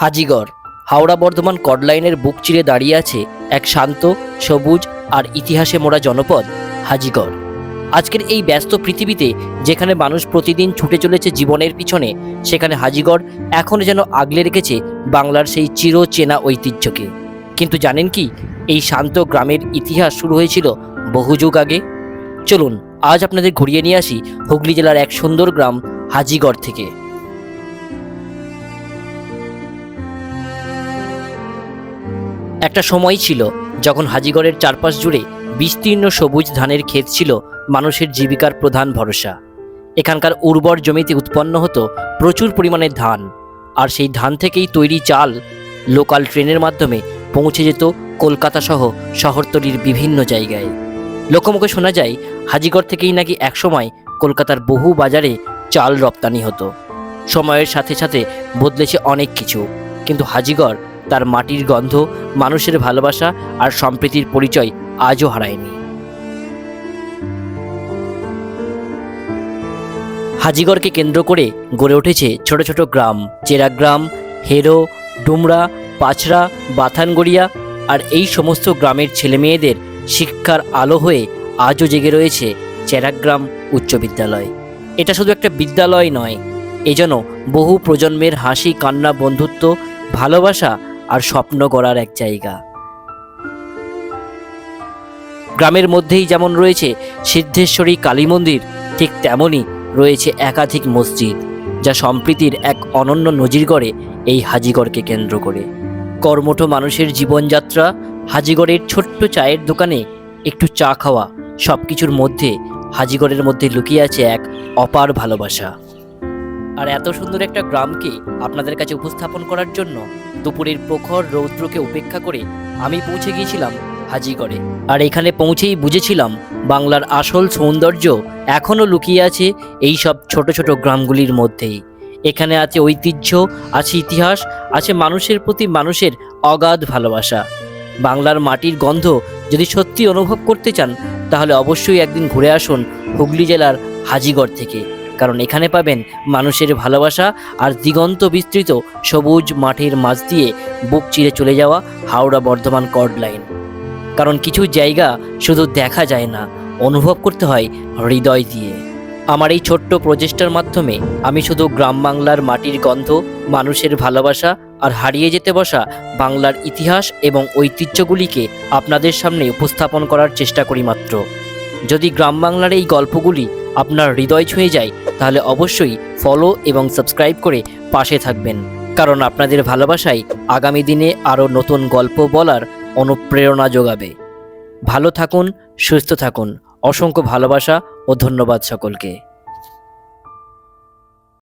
হাজিগড় হাওড়া বর্ধমান কডলাইনের বুক চিরে দাঁড়িয়ে আছে এক শান্ত, সবুজ আর ইতিহাসে মোড়া জনপদ হাজিগড়। আজকের এই ব্যস্ত পৃথিবীতে যেখানে মানুষ প্রতিদিন ছুটে চলেছে জীবনের পিছনে, সেখানে হাজিগড় এখনও যেন আগলে রেখেছে বাংলার সেই চিরচেনা ঐতিহ্যকে। কিন্তু জানেন কি, এই শান্ত গ্রামের ইতিহাস শুরু হয়েছিল বহু যুগ আগে। চলুন আজ আপনাদের ঘুরিয়ে নিয়ে আসি হুগলি জেলার এক সুন্দর গ্রাম হাজিগড় থেকে। একটা সময় ছিল যখন হাজিগড়ের চারপাশ জুড়ে বিস্তীর্ণ সবুজ ধানের ক্ষেত ছিল মানুষের জীবিকার প্রধান ভরসা। এখানকার উর্বর জমিতে উৎপন্ন হতো প্রচুর পরিমাণে ধান, আর সেই ধান থেকেই তৈরি চাল লোকাল ট্রেনের মাধ্যমে পৌঁছে যেত কলকাতা সহ শহরতলির বিভিন্ন জায়গায়। লোকমুখে শোনা যায় হাজিগড় থেকেই নাকি একসময় কলকাতার বহু বাজারে চাল রপ্তানি হতো। সময়ের সাথে সাথে বদলেছে অনেক কিছু, কিন্তু হাজিগড় তার মাটির গন্ধ, মানুষের ভালোবাসা আর সম্প্রীতির পরিচয় আজও হারায়নি। হাজিগড়কে কেন্দ্র করে গড়ে উঠেছে ছোট ছোট গ্রাম, চেরাগ্রাম, হেরো, ডুমরা, পাছড়া, বাথানগড়িয়া। আর এই সমস্ত গ্রামের ছেলেমেয়েদের শিক্ষার আলো হয়ে আজও জেগে রয়েছে চেরাগ্রাম উচ্চ বিদ্যালয়। এটা শুধু একটা বিদ্যালয় নয়, এ যেন বহু প্রজন্মের হাসি, কান্না, বন্ধুত্ব, ভালোবাসা আর স্বপ্ন গড়ার এক জায়গা। গ্রামের মধ্যেই যেমন রয়েছে সিদ্ধেশ্বরী কালী মন্দির, ঠিক তেমনই রয়েছে একাধিক মসজিদ, যা সম্প্রীতির এক অনন্য নজির গড়ে এই হাজিগড়কে কেন্দ্র করে। কর্মঠ মানুষের জীবনযাত্রা, হাজিগড়ের ছোট্ট চায়ের দোকানে একটু চা খাওয়া, সব কিছুর মধ্যে হাজিগড়ের মধ্যে লুকিয়ে আছে এক অপার ভালোবাসা। আর এত সুন্দর একটা গ্রামকে আপনাদের কাছে উপস্থাপন করার জন্য দুপুরের প্রখর রৌদ্রকে উপেক্ষা করে আমি পৌঁছে গিয়েছিলাম হাজিগড়ে। আর এখানে পৌঁছেই বুঝেছিলাম বাংলার আসল সৌন্দর্য এখনও লুকিয়ে আছে এই সব ছোট ছোট গ্রামগুলির মধ্যেই। এখানে আছে ঐতিহ্য, আছে ইতিহাস, আছে মানুষের প্রতি মানুষের অগাধ ভালোবাসা। বাংলার মাটির গন্ধ যদি সত্যি অনুভব করতে চান, তাহলে অবশ্যই একদিন ঘুরে আসুন হুগলি জেলার হাজিগড় থেকে, কারণ এখানে পাবেন মানুষের ভালোবাসা আর দিগন্ত বিস্তৃত সবুজ মাঠের মাঝ দিয়ে বুক চিরে চলে যাওয়া হাওড়া বর্ধমান কর্ড লাইন। কারণ কিছু জায়গা শুধু দেখা যায় না, অনুভব করতে হয় হৃদয় দিয়ে। আমার এই ছোট্ট প্রচেষ্টার মাধ্যমে আমি শুধু গ্রাম বাংলার মাটির গন্ধ, মানুষের ভালোবাসা আর হারিয়ে যেতে বসা বাংলার ইতিহাস এবং ঐতিহ্যগুলিকে আপনাদের সামনে উপস্থাপন করার চেষ্টা করি মাত্র। যদি গ্রাম বাংলার এই গল্পগুলি আপনার হৃদয় ছুঁয়ে যায়, তাহলে অবশ্যই ফলো এবং সাবস্ক্রাইব করে পাশে থাকবেন, কারণ আপনাদের ভালোবাসাই আগামী দিনে আরও নতুন গল্প বলার অনুপ্রেরণা যোগাবে। ভালো থাকুন, সুস্থ থাকুন। অসংখ্য ভালোবাসা ও ধন্যবাদ সকলকে।